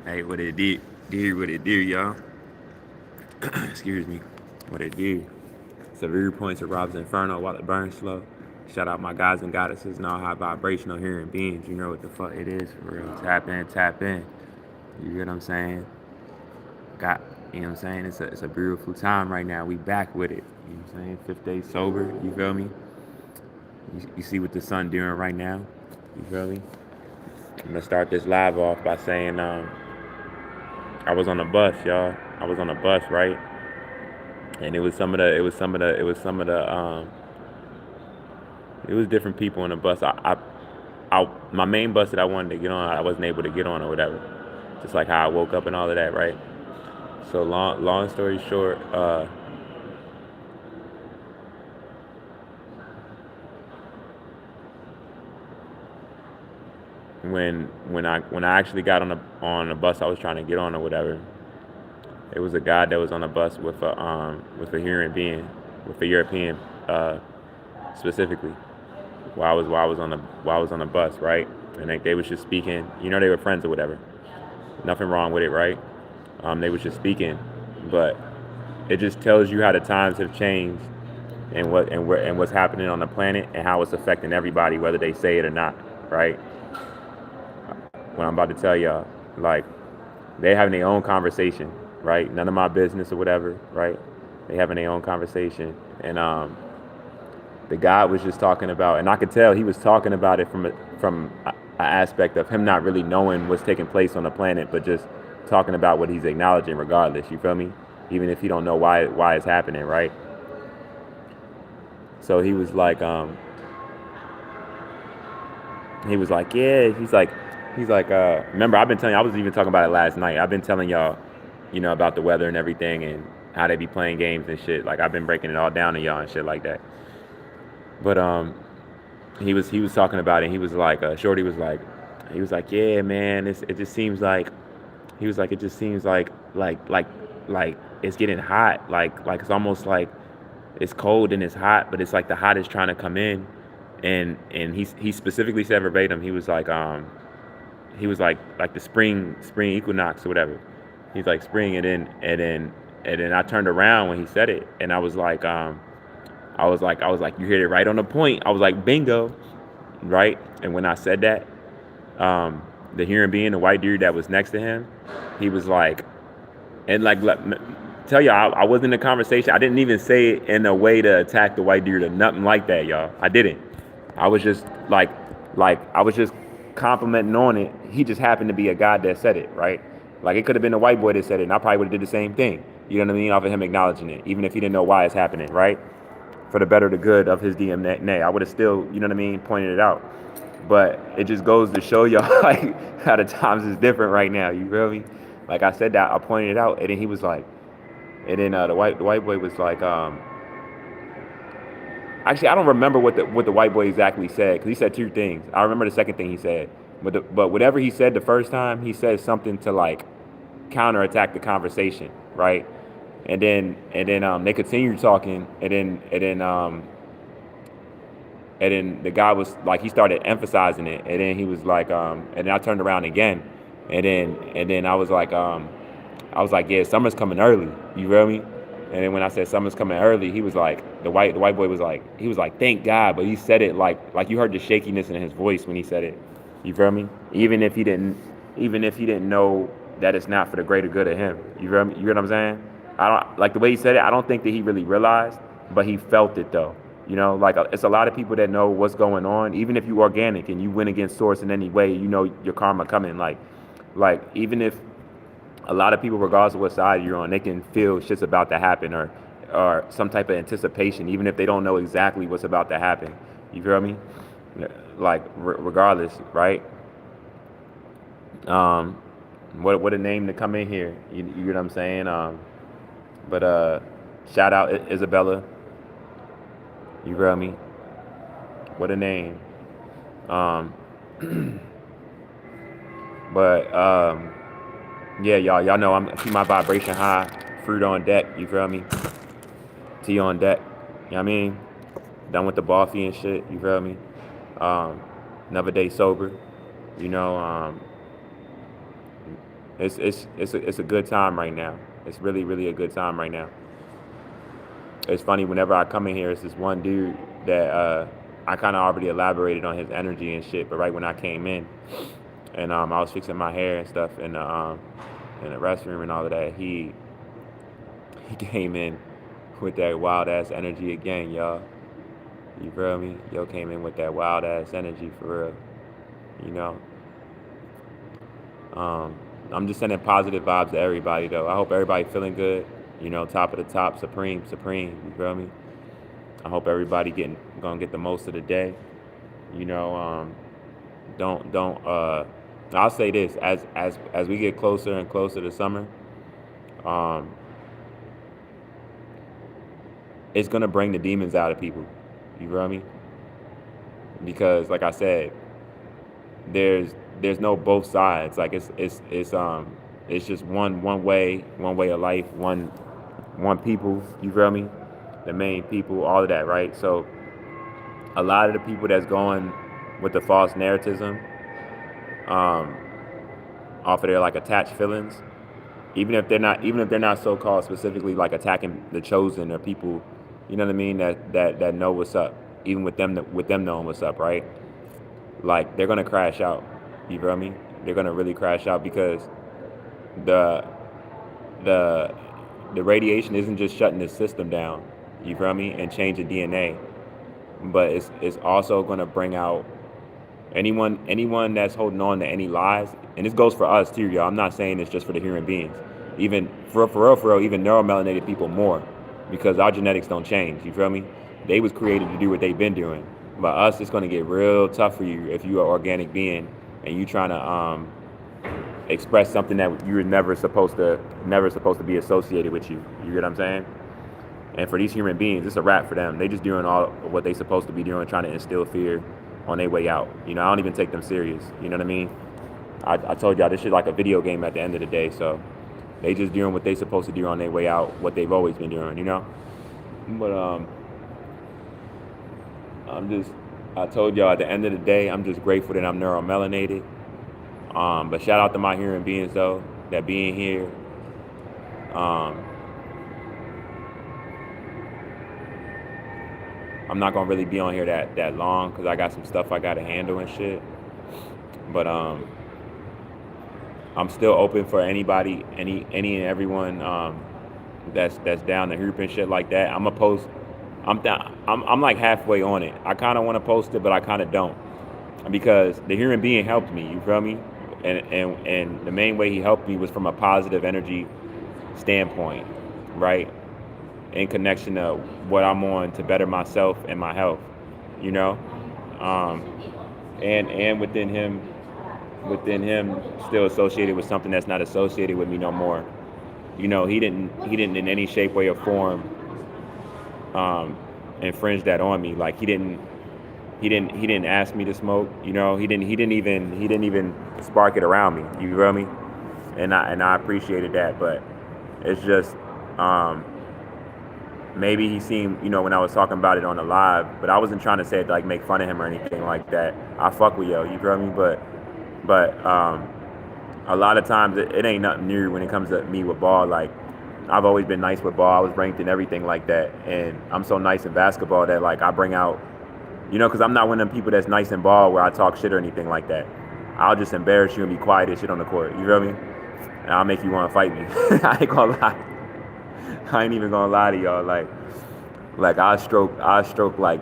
Hey, what it did, what it do, y'all. Excuse me. What it do. Severe points of RoBs Inferno while it burns slow. Shout out my guys and goddesses and all high vibrational hearing beings. You know what the fuck it is for real. Tap in, tap in. You get what I'm saying? Got, you know what I'm saying? It's a beautiful time right now. We back with it. You know what I'm saying? 5th day sober. You feel me? You see what the sun doing right now? You feel me? I'm gonna start this live off by saying I was on a bus, y'all. I was on a bus, right? And it was different people on the bus. My main bus that I wanted to get on, I wasn't able to get on or whatever. Just like how I woke up and all of that, right? So long story short, when I actually got on the bus I was trying to get on or whatever, it was a guy that was on the bus with a hearing being, with a European specifically. While I was on the bus, right? And they was just speaking. You know, they were friends or whatever. Nothing wrong with it, right? They was just speaking, but it just tells you how the times have changed and what's happening on the planet and how it's affecting everybody, whether they say it or not, right? What I'm about to tell y'all, like, they having their own conversation, right? None of my business or whatever, right? They having their own conversation, and the guy was just talking about, and I could tell he was talking about it from an aspect of him not really knowing what's taking place on the planet, but just talking about what he's acknowledging regardless. You feel me? Even if he don't know why it's happening, right? So he was like, yeah, remember I've been telling you, I was even talking about it last night. I've been telling y'all, about the weather and everything and how they be playing games and shit. Like I've been breaking it all down to y'all and shit like that. But he was talking about it. And he was like, Shorty was like, yeah, man, it just seems like, he was like, it just seems like it's getting hot. Like it's almost like it's cold and it's hot, but it's like the hot is trying to come in. And he specifically said verbatim, he was like the spring equinox or whatever. He's like spring, and then I turned around when he said it, and I was like, you hit it right on the point. I was like, bingo, right? And when I said that, the human being, the white dude that was next to him, he was like, and like, tell y'all, I wasn't in a conversation. I didn't even say it in a way to attack the white dude or nothing like that, y'all. I didn't. I was just like I was just complimenting on it. He just happened to be a guy that said it, right? Like it could have been a white boy that said it, and I probably would have did the same thing. You know what I mean? Off of him acknowledging it, even if he didn't know why it's happening, right? For the better, the good of his DNA, I would have still, you know what I mean, pointed it out. But it just goes to show y'all like how the times is different right now. You feel me? Like I said that, I pointed it out, and then he was like, and then the white boy was like, actually, I don't remember what the white boy exactly said because he said two things. I remember the second thing he said, but whatever he said the first time, he said something to like counterattack the conversation, right? And then they continued talking, and then the guy was like, he started emphasizing it, and then he was like, and then I turned around again, and then I was like, yeah, summer's coming early. You feel me? And then when I said summer's coming early, he was like, the white boy was like, thank God, but he said it like you heard the shakiness in his voice when he said it. You feel me? Even if he didn't know that it's not for the greater good of him. You feel me? You get what I'm saying? I don't like the way he said it. I don't think that he really realized, but he felt it though. Like it's a lot of people that know what's going on. Even if you organic and you went against source in any way, your karma coming. Like even if a lot of people, regardless of what side you're on, they can feel shit's about to happen or some type of anticipation, even if they don't know exactly what's about to happen. You feel me? Like regardless, right? Um, what a name to come in here. You know what I'm saying? But shout out Isabella. You feel me? What a name. Um, but yeah, y'all know I'm keep my vibration high, fruit on deck. You feel me? Tea on deck. You know what I mean? Done with the coffee and shit. You feel me? Um, another day sober. You know, It's a good time right now. It's really a good time right now. It's funny whenever I come in here, it's this one dude that I kind of already elaborated on his energy and shit. But right when I came in, and I was fixing my hair and stuff in the restroom and all of that, he came in with that wild ass energy again, y'all. You feel me? Yo came in with that wild ass energy for real. You know. I'm just sending positive vibes to everybody though. I hope everybody feeling good. You know, top of the top, supreme. You feel me? I hope everybody gonna get the most of the day. You know, don't. I'll say this: as we get closer and closer to summer, um, it's gonna bring the demons out of people. You feel me? Because, like I said, there's no both sides. Like it's just one way of life, one people. You feel me? The main people, all of that, right? So a lot of the people that's going with the false narrativism, um, off of their like attached feelings, even if they're not so called specifically like attacking the chosen or people, you know what I mean, that know what's up, even with them knowing what's up, right? Like they're gonna crash out. You feel me? They're gonna really crash out because the the the radiation isn't just shutting the system down. You feel me? And changing DNA, but it's also gonna bring out anyone that's holding on to any lies, and this goes for us too, y'all. I'm not saying it's just for the human beings. Even for real, even neuromelanated people more, because our genetics don't change. You feel me? They was created to do what they've been doing. But us, it's gonna get real tough for you if you're an organic being and you trying to express something that you were never supposed to be associated with you. You get what I'm saying? And for these human beings, it's a wrap for them. They just doing all what they supposed to be doing, trying to instill fear on their way out. You know, I don't even take them serious. You know what I mean? I told y'all this shit like a video game at the end of the day. So they just doing what they supposed to do on their way out, what they've always been doing. You know? But I told y'all at the end of the day, I'm just grateful that I'm neuromelanated. But shout out to my human beings though, that being here. I'm not gonna really be on here that long because I got some stuff I gotta handle and shit. But I'm still open for anybody, any and everyone that's down to hoop and shit like that. I'm gonna post. I'm like halfway on it. I kind of want to post it, but I kind of don't, because the human being helped me. You feel me? And the main way he helped me was from a positive energy standpoint, right? In connection to what I'm on to better myself and my health, you know, and within him still associated with something that's not associated with me no more. You know, he didn't in any shape, way, or form infringe that on me. Like he didn't ask me to smoke. You know, he didn't even spark it around me. You feel me? And I appreciated that, but it's just maybe he seemed, you know, when I was talking about it on the live, but I wasn't trying to say it to like make fun of him or anything like that. I fuck with yo, you feel me? But a lot of times it ain't nothing new when it comes to me with ball. Like I've always been nice with ball. I was ranked in everything like that, and I'm so nice in basketball that like I bring out, you know, because I'm not one of them people that's nice in ball where I talk shit or anything like that. I'll just embarrass you and be quiet as shit on the court. You feel me? And I'll make you want to fight me. I ain't gonna lie. I ain't even gonna lie to y'all. Like I stroke like 3